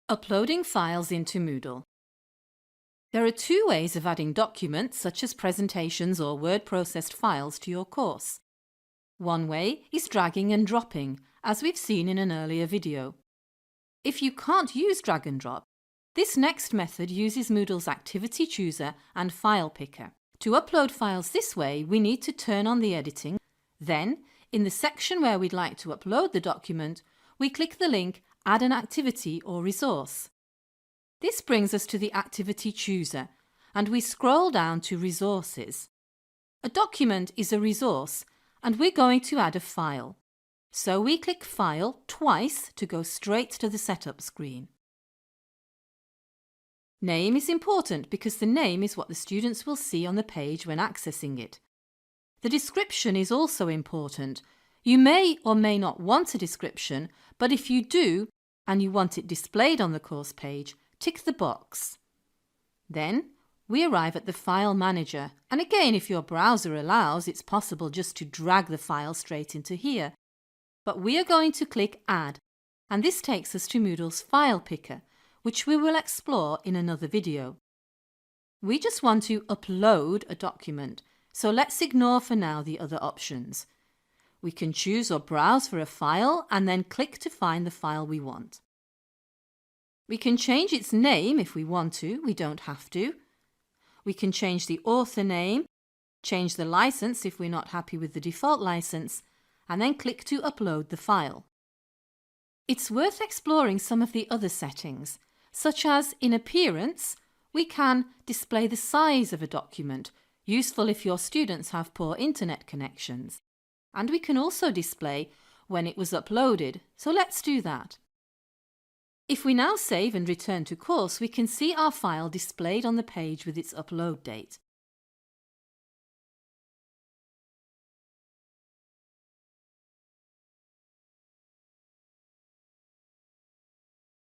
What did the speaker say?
Uploading files into Moodle. There are two ways of adding documents such as presentations or word-processed files to your course. One way is dragging and dropping, as we've seen in an earlier video. If you can't use drag and drop, this next method uses Moodle's Activity Chooser and File Picker. To upload files this way, we need to turn on the editing. Then, in the section where we'd like to upload the document, we click the link Add an activity or resource. This brings us to the Activity Chooser, and we scroll down to Resources. A document is a resource, and we're going to add a file. So we click File twice to go straight to the setup screen. Name is important because the name is what the students will see on the page when accessing it. The description is also important. You may or may not want a description, but if you do, and you want it displayed on the course page, tick the box. Then we arrive at the File Manager, and again, if your browser allows, it's possible just to drag the file straight into here. But we are going to click Add, and this takes us to Moodle's File Picker, which we will explore in another video. We just want to upload a document, so let's ignore for now the other options. We can choose or browse for a file and then click to find the file we want. We can change its name if we want to, we don't have to. We can change the author name, change the license if we're not happy with the default license, and then click to upload the file. It's worth exploring some of the other settings, such as in Appearance, we can display the size of a document, useful if your students have poor internet connections. And we can also display when it was uploaded, so let's do that. If we now save and return to course, we can see our file displayed on the page with its upload date.